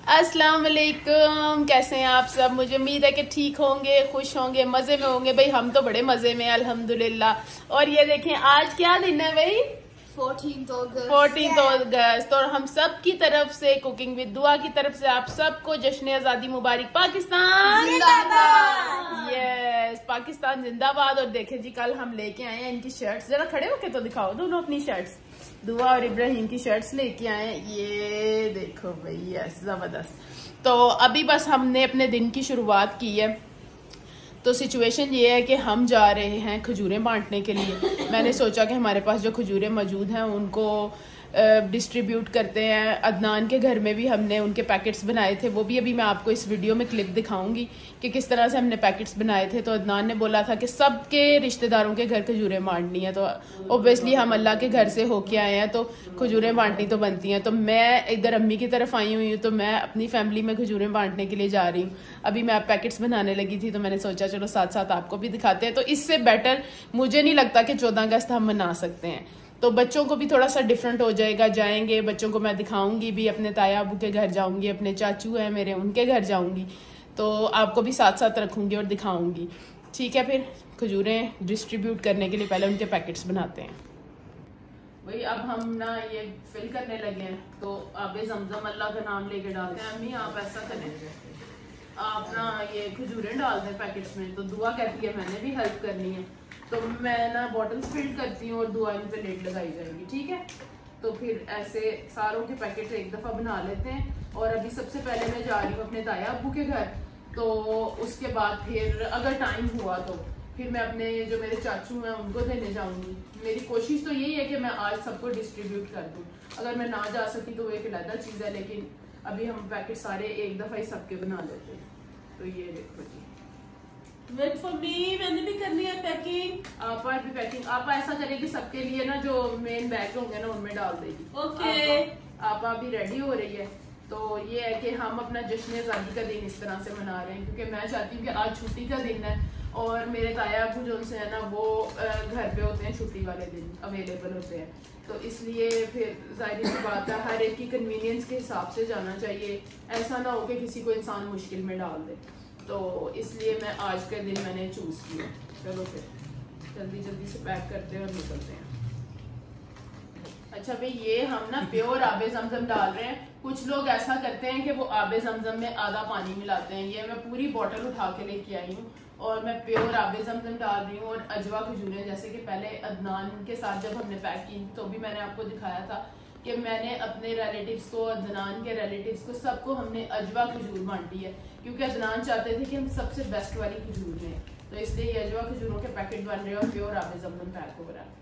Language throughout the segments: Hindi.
अस्सलाम वालेकुम, कैसे हैं आप सब। मुझे उम्मीद है कि ठीक होंगे, खुश होंगे, मजे में होंगे। भाई हम तो बड़े मजे में अल्हम्दुलिल्लाह। और ये देखें आज क्या दिन है भाई, 14 अगस्त। और हम सब की तरफ से कुकिंग विद दुआ की तरफ से आप सबको जश्न आजादी मुबारक। पाकिस्तान जिंदाबाद। यस, पाकिस्तान जिंदाबाद। और देखें जी, कल हम लेके आए हैं इनकी शर्ट्स। जरा खड़े होके तो दिखाओ दोनों अपनी शर्ट्स। दुआ और इब्राहिम की शर्ट्स लेके आए, ये देखो भाई, यस जबरदस्त। तो अभी बस हमने अपने दिन की शुरुआत की है। तो सिचुएशन ये है कि हम जा रहे हैं खजूरें बांटने के लिए। मैंने सोचा कि हमारे पास जो खजूरें मौजूद हैं उनको डिस्ट्रीब्यूट करते हैं। अदनान के घर में भी हमने उनके पैकेट्स बनाए थे, वो भी अभी मैं आपको इस वीडियो में क्लिप दिखाऊंगी कि किस तरह से हमने पैकेट्स बनाए थे। तो अदनान ने बोला था कि सबके रिश्तेदारों के घर खजूरें बांटनी है, तो ओब्वियसली हम अल्लाह के घर से होके आए हैं तो खजूरें बांटनी तो बनती हैं। तो मैं इधर अम्मी की तरफ आई हुई हूँ, तो मैं अपनी फैमिली में खजूरें बांटने के लिए जा रही हूँ। अभी मैं पैकेट्स बनाने लगी थी, तो मैंने सोचा चलो साथ साथ आपको भी दिखाते हैं। तो इससे बेटर मुझे नहीं लगता कि 14 अगस्त हम मना सकते हैं। तो बच्चों को भी थोड़ा सा डिफरेंट हो जाएगा, जाएंगे बच्चों को मैं दिखाऊंगी भी, अपने ताया अबू के घर जाऊंगी, अपने चाचू हैं मेरे उनके घर जाऊंगी, तो आपको भी साथ साथ रखूंगी और दिखाऊंगी। ठीक है, फिर खजूरें डिस्ट्रीब्यूट करने के लिए पहले उनके पैकेट्स बनाते हैं। भाई अब हम ना ये फिल करने लगे हैं, तो आबे जमजम अल्लाह का नाम लेके डालते हैं। अम्मी आप ऐसा करें, आप ना ये खजूरें डाल दें पैकेट्स में। तो दुआ कहती है मैंने भी हेल्प करनी है, तो मैं ना बॉटल्स फिल करती हूँ और दुआ इन पे लेट लगाई जाएगी। ठीक है, तो फिर ऐसे सारों के पैकेट एक दफ़ा बना लेते हैं। और अभी सबसे पहले मैं जा रही हूँ अपने ताया अब्बू के घर, तो उसके बाद फिर अगर टाइम हुआ तो फिर मैं अपने जो मेरे चाचू हैं उनको देने जाऊँगी। मेरी कोशिश तो यही है कि मैं आज सबको डिस्ट्रीब्यूट कर दूँ। अगर मैं ना जा सकी तो वो एक अलग चीज़ है, लेकिन अभी हम पैकेट सारे एक दफ़ा ही सबके बना लेते हैं। तो ये देखो जी, वेट फॉर मी, मैंने भी करनी है पैकिंग। आप भी पैकिंग आप ऐसा करेगी सबके लिए ना, जो मेन बैग होंगे ना उनमें डाल देगी। ओके, आप भी रेडी हो रही है। तो ये है कि हम अपना जश्न आज़ादी का दिन इस तरह से मना रहे हैं, क्योंकि मैं चाहती हूँ कि आज छुट्टी का दिन है और मेरे ताया अबू जो उनसे है ना वो घर पे होते हैं, छुट्टी वाले दिन अवेलेबल होते हैं। तो इसलिए फिर जाहिर सी बात है हर एक की कन्वीनियंस के हिसाब से जाना चाहिए। ऐसा ना हो कि किसी को इंसान मुश्किल में डाल दे। तो इसलिए मैं आज का दिन मैंने चूज़ किया। चलो फिर जल्दी जल्दी से पैक करते हैं और निकलते हैं। अच्छा भाई, ये हम ना प्योर आबे जमजम डाल रहे हैं। कुछ लोग ऐसा करते हैं कि वो आबे जमजम में आधा पानी मिलाते हैं। ये मैं पूरी बोतल उठा के लेके आई हूँ और मैं प्योर आबे जमजम डाल रही हूँ। और अजवा खजूरें, जैसे कि पहले अदनान के साथ जब हमने पैक की तो भी मैंने आपको दिखाया था कि मैंने अपने रिलेटिव्स को, अदनान के रिलेटिव्स को, सबको हमने अजवा खजूर बांटी है, क्योंकि अदनान चाहते थे कि हम सबसे बेस्ट वाली खजूर दें। तो इसलिए ये अजवा खजूरों के पैकेट बन रहे हैं और प्योर आबे जमजम पैक हो रहा है।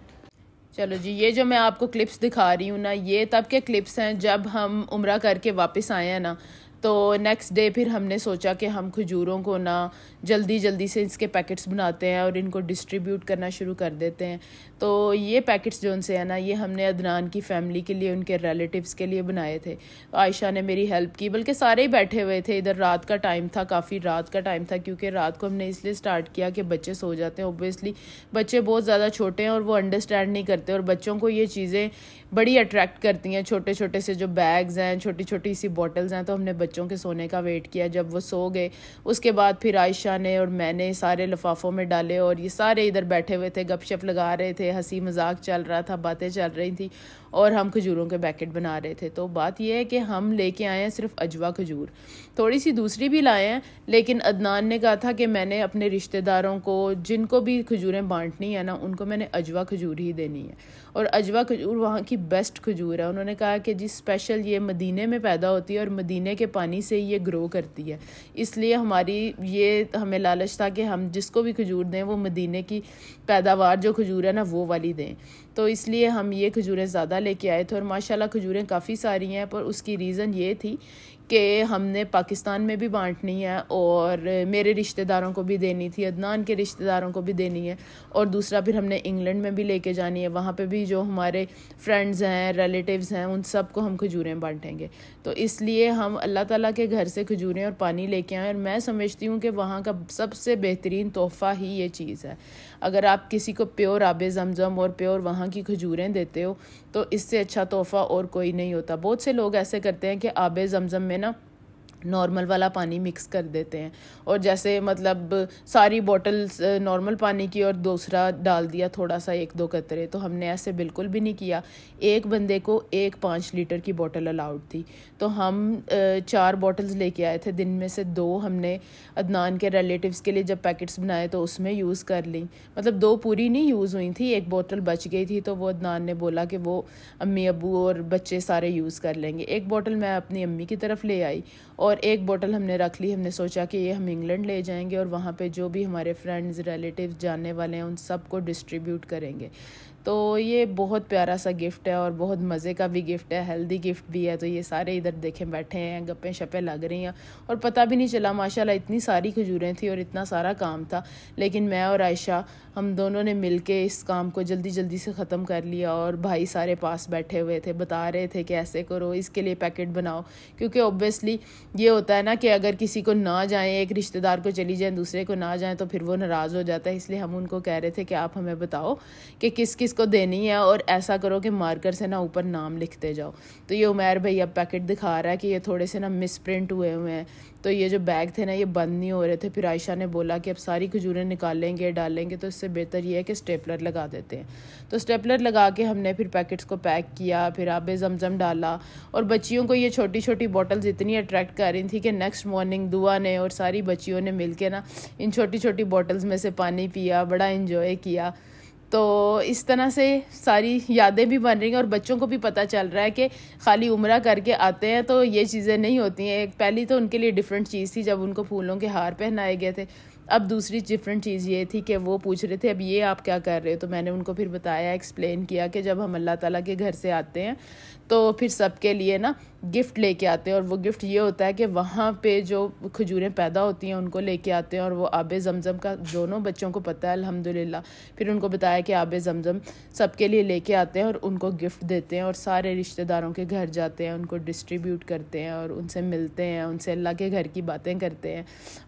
चलो जी, ये जो मैं आपको क्लिप्स दिखा रही हूँ ना, ये तब के क्लिप्स हैं जब हम उम्रा करके वापस आए हैं ना। तो नेक्स्ट डे फिर हमने सोचा कि हम खजूरों को ना जल्दी जल्दी से इसके पैकेट्स बनाते हैं और इनको डिस्ट्रीब्यूट करना शुरू कर देते हैं। तो ये पैकेट्स जो उनसे है ना, ये हमने अदनान की फ़ैमिली के लिए, उनके रिलेटिव्स के लिए बनाए थे। आयशा ने मेरी हेल्प की, बल्कि सारे ही बैठे हुए थे। इधर रात का टाइम था, काफ़ी रात का टाइम था, क्योंकि रात को हमने इसलिए स्टार्ट किया कि बच्चे सो जाते हैं। ओब्वियसली बच्चे बहुत ज़्यादा छोटे हैं और वो अंडरस्टैंड नहीं करते, और बच्चों को ये चीज़ें बड़ी अट्रैक्ट करती हैं। छोटे छोटे से जो बैग्स हैं, छोटी छोटी सी बॉटल्स हैं। तो हमने बच्चों के सोने का वेट किया। जब वो सो गए उसके बाद फिर आयशा ने और मैंने सारे लिफाफों में डाले, और ये सारे इधर बैठे हुए थे, गपशप लगा रहे थे, हंसी मजाक चल रहा था, बातें चल रही थी, और हम खजूरों के पैकेट बना रहे थे। तो बात यह है कि हम लेके आए हैं सिर्फ अजवा खजूर, थोड़ी सी दूसरी भी लाए हैं, लेकिन अदनान ने कहा था कि मैंने अपने रिश्तेदारों को, जिनको भी खजूरें बांटनी है ना, उनको मैंने अजवा खजूर ही देनी है। और अजवा खजूर वहाँ की बेस्ट खजूर है। उन्होंने कहा कि जी स्पेशल ये मदीने में पैदा होती है और मदीने के पानी से ये ग्रो करती है, इसलिए हमारी ये हमें लालच था कि हम जिसको भी खजूर दें वो मदीने की पैदावार जो खजूर है ना वो वाली दें। तो इसलिए हम ये खजूरें ज़्यादा लेके आए थे, और माशाल्लाह खजूरें काफ़ी सारी हैं। पर उसकी रीज़न ये थी कि हमने पाकिस्तान में भी बांटनी है और मेरे रिश्तेदारों को भी देनी थी, अदनान के रिश्तेदारों को भी देनी है, और दूसरा फिर हमने इंग्लैंड में भी लेके जानी है। वहाँ पे भी जो हमारे फ्रेंड्स हैं, रिलेटिव्स हैं, उन सबको हम खजूरें बांटेंगे। तो इसलिए हम अल्लाह ताला के घर से खजूरें और पानी लेके आए। और मैं समझती हूँ कि वहाँ का सबसे बेहतरीन तोहफ़ा ही ये चीज़ है। अगर आप किसी को प्योर आबे ज़मज़म और प्योर वहाँ की खजूरें देते हो तो इससे अच्छा तोहफ़ा और कोई नहीं होता। बहुत से लोग ऐसे करते हैं कि आबे ज़मज़म में ना नॉर्मल वाला पानी मिक्स कर देते हैं, और जैसे मतलब सारी बॉटल्स नॉर्मल पानी की और दूसरा डाल दिया थोड़ा सा 1-2 कतरे। तो हमने ऐसे बिल्कुल भी नहीं किया। एक बंदे को 5 लीटर की बोतल अलाउड थी, तो हम 4 बॉटल्स लेके आए थे। दिन में से 2 हमने अदनान के रिलेटिव्स के लिए जब पैकेट्स बनाए तो उसमें यूज़ कर ली, मतलब 2 पूरी नहीं यूज़ हुई थी, 1 बोतल बच गई थी, तो वो अदनान ने बोला कि वो अम्मी अबू और बच्चे सारे यूज़ कर लेंगे। 1 बोतल मैं अपनी अम्मी की तरफ ले आई और 1 बोतल हमने रख ली। हमने सोचा कि ये हम इंग्लैंड ले जाएंगे और वहाँ पे जो भी हमारे फ्रेंड्स रिलेटिव्स जानने वाले हैं उन सबको डिस्ट्रीब्यूट करेंगे। तो ये बहुत प्यारा सा गिफ्ट है और बहुत मज़े का भी गिफ्ट है, हेल्दी गिफ्ट भी है। तो ये सारे इधर देखें बैठे हैं, गप्पें शप्पें लग रही हैं और पता भी नहीं चला माशाल्लाह इतनी सारी खजूरें थी और इतना सारा काम था। लेकिन मैं और आयशा हम दोनों ने मिलके इस काम को जल्दी जल्दी से ख़त्म कर लिया और भाई सारे पास बैठे हुए थे, बता रहे थे कि ऐसे करो, इसके लिए पैकेट बनाओ, क्योंकि ऑब्वियसली ये होता है ना कि अगर किसी को ना जाए, एक रिश्तेदार को चली जाए दूसरे को ना जाए तो फिर वो नाराज़ हो जाता है। इसलिए हम उनको कह रहे थे कि आप हमें बताओ कि किस किस को देनी है और ऐसा करो कि मार्कर से ना ऊपर नाम लिखते जाओ। तो ये उमैर भाई अब पैकेट दिखा रहा है कि ये थोड़े से ना मिस प्रिंट हुए हुए हैं, तो ये जो बैग थे ना ये बंद नहीं हो रहे थे। फिर आयशा ने बोला कि अब सारी खजूरें निकालेंगे डालेंगे तो इससे बेहतर ये है कि स्टेपलर लगा देते हैं। तो स्टेपलर लगा के हमने फिर पैकेट्स को पैक किया, फिर आबे ज़मज़म डाला और बच्चियों को ये छोटी छोटी बॉटल्स इतनी अट्रैक्ट कर रही थी कि नेक्स्ट मॉर्निंग दुआ ने और सारी बच्चियों ने मिल के ना इन छोटी छोटी बॉटल्स में से पानी पिया, बड़ा इंजॉय किया। तो इस तरह से सारी यादें भी बन रही हैं और बच्चों को भी पता चल रहा है कि खाली उम्रा करके आते हैं तो ये चीज़ें नहीं होती हैं। पहली तो उनके लिए डिफरेंट चीज़ थी जब उनको फूलों के हार पहनाए गए थे, अब दूसरी डिफरेंट चीज़ ये थी कि वो पूछ रहे थे अब ये आप क्या कर रहे हो। तो मैंने उनको फिर बताया, एक्सप्लेन किया कि जब हम अल्लाह ताला के घर से आते हैं तो फिर सबके लिए ना गिफ्ट लेके आते हैं और वो गिफ्ट ये होता है कि वहाँ पे जो खजूरें पैदा होती हैं उनको लेके आते हैं और वो आबे ज़मज़म का दोनों बच्चों को पता है अल्हम्दुलिल्लाह। फिर उनको बताया कि आबे ज़मज़म सबके लिए लेके आते हैं और उनको गिफ्ट देते हैं और सारे रिश्तेदारों के घर जाते हैं, उनको डिस्ट्रीब्यूट करते हैं और उनसे मिलते हैं, उनसे अल्लाह के घर की बातें करते हैं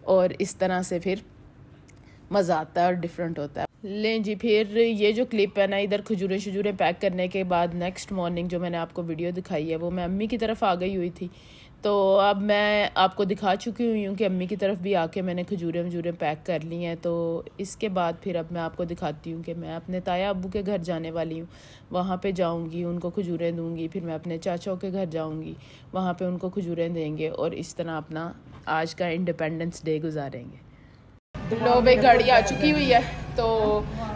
और इस तरह से फिर मज़ा आता है और डिफरेंट होता है। लें जी, फिर ये जो क्लिप है ना इधर खजूरें शजूरें पैक करने के बाद नेक्स्ट मॉर्निंग जो मैंने आपको वीडियो दिखाई है वो मैं अम्मी की तरफ आ गई हुई थी। तो अब मैं आपको दिखा चुकी हुई हूँ कि अम्मी की तरफ भी आके मैंने खजूरें वजूरें पैक कर ली हैं। तो इसके बाद फिर अब मैं आपको दिखाती हूँ कि मैं अपने ताया अब्बू के घर जाने वाली हूँ, वहाँ पे जाऊँगी, उनको खजूरें दूँगी। फिर मैं अपने चाचाओं के घर जाऊँगी, वहाँ पे उनको खजूरें देंगे और इस तरह अपना आज का इंडिपेंडेंस डे गुजारेंगे। लो भाई गाड़ी आ चुकी हुई है तो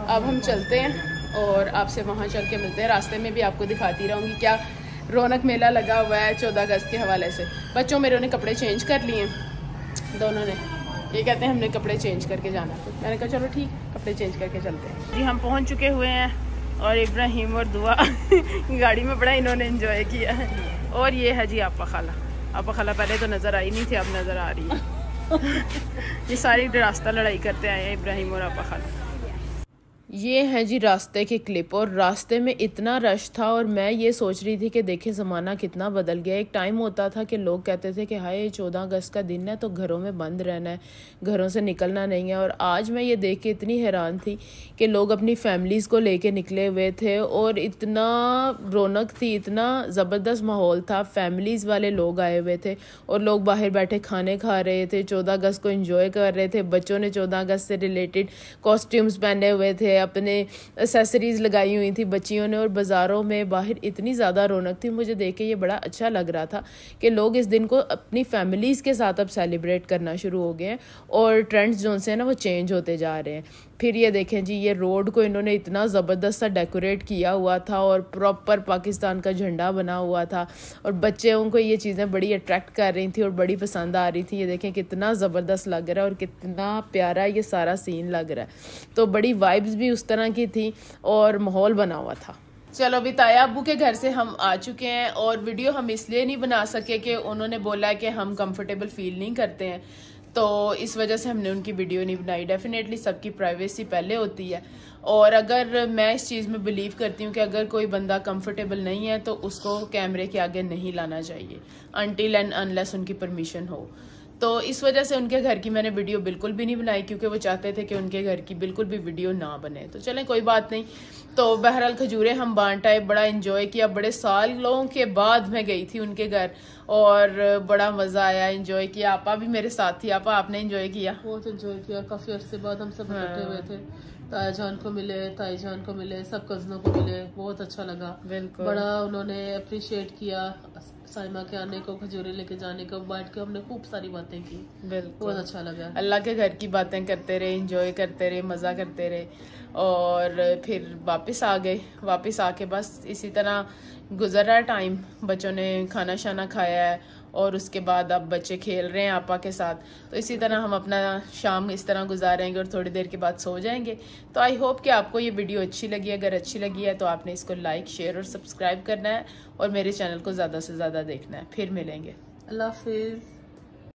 अब हम चलते हैं और आपसे वहाँ चल के मिलते हैं। रास्ते में भी आपको दिखाती रहूँगी क्या रौनक मेला लगा हुआ है 14 अगस्त के हवाले से। बच्चों मेरे ने कपड़े चेंज कर लिए दोनों ने, ये कहते हैं हमने कपड़े चेंज करके जाना, तो मैंने कहा चलो ठीक कपड़े चेंज करके चलते हैं। जी हम पहुँच चुके हुए हैं और इब्राहिम और दुआ गाड़ी में बड़ा इन्होंने इंजॉय किया है। और ये है जी आपा खाला पहले तो नज़र आई नहीं थी, अब नज़र आ रही है। ये सारी रास्ता लड़ाई करते आए हैं इब्राहिम और आपा खाला। ये है जी रास्ते की क्लिप और रास्ते में इतना रश था और मैं ये सोच रही थी कि देखें ज़माना कितना बदल गया। एक टाइम होता था कि लोग कहते थे कि हाय 14 अगस्त का दिन है तो घरों में बंद रहना है, घरों से निकलना नहीं है। और आज मैं ये देख के इतनी हैरान थी कि लोग अपनी फैमिलीज़ को लेके निकले हुए थे और इतना रौनक थी, इतना ज़बरदस्त माहौल था। फैमिलीज़ वाले लोग आए हुए थे और लोग बाहर बैठे खाने खा रहे थे, 14 अगस्त को एंजॉय कर रहे थे। बच्चों ने 14 अगस्त से रिलेटेड कॉस्ट्यूम्स पहने हुए थे, अपने एक्सेसरीज लगाई हुई थी बच्चियों ने और बाज़ारों में बाहर इतनी ज़्यादा रौनक थी। मुझे देख के ये बड़ा अच्छा लग रहा था कि लोग इस दिन को अपनी फैमिलीज़ के साथ अब सेलिब्रेट करना शुरू हो गए हैं और ट्रेंड्स जो से ना वो चेंज होते जा रहे हैं। फिर ये देखें जी, ये रोड को इन्होंने इतना ज़बरदस्त सा डेकोरेट किया हुआ था और प्रॉपर पाकिस्तान का झंडा बना हुआ था और बच्चों को ये चीज़ें बड़ी अट्रैक्ट कर रही थी और बड़ी पसंद आ रही थी। ये देखें कितना ज़बरदस्त लग रहा है और कितना प्यारा ये सारा सीन लग रहा है। तो बड़ी वाइब्स भी उस तरह की थी और माहौल बना हुआ था। चलो अभी ताया अब्बू के घर से हम आ चुके हैं और वीडियो हम इसलिए नहीं बना सके कि उन्होंने बोला है कि हम कंफर्टेबल फील नहीं करते हैं, तो इस वजह से हमने उनकी वीडियो नहीं बनाई। डेफिनेटली सबकी प्राइवेसी पहले होती है और अगर मैं इस चीज़ में बिलीव करती हूँ कि अगर कोई बंदा कंफर्टेबल नहीं है तो उसको कैमरे के आगे नहीं लाना चाहिए अनटिल एंड अनलेस उनकी परमिशन हो। तो इस वजह से उनके घर की मैंने वीडियो बिल्कुल भी नहीं बनाई, क्योंकि वो चाहते थे कि उनके घर की बिल्कुल भी वीडियो ना बने। तो चलें कोई बात नहीं। तो बहरहाल खजूरें हम बांट आए, बड़ा एंजॉय किया। बड़े सालों के बाद मैं गई थी उनके घर और बड़ा मजा आया, एंजॉय किया। आपा भी मेरे साथ थी। आपा आपने एंजॉय किया? बहुत एंजॉय किया। काफी अरसे बाद हम सब इकट्ठे हुए थे। ताया जान को मिले, ताई जान को मिले, सब कजनों को मिले, बहुत अच्छा लगा। बिल्कुल बड़ा उन्होंने अप्रिशिएट किया साइमा के आने को, खजूरे लेके जाने को। बैठ के हमने खूब सारी बातें की, बहुत अच्छा लगा। अल्लाह के घर की बातें करते रहे, एंजॉय करते रहे, मज़ा करते रहे और फिर वापस आ गए। वापस आके बस इसी तरह गुजर रहा है टाइम। बच्चों ने खाना शाना खाया है और उसके बाद अब बच्चे खेल रहे हैं आपा के साथ। तो इसी तरह हम अपना शाम इस तरह गुजारेंगे और थोड़ी देर के बाद सो जाएंगे। तो आई होप कि आपको ये वीडियो अच्छी लगी। अगर अच्छी लगी है तो आपने इसको लाइक, शेयर और सब्सक्राइब करना है और मेरे चैनल को ज़्यादा से ज़्यादा देखना है। फिर मिलेंगे। अल्लाह हाफिज़।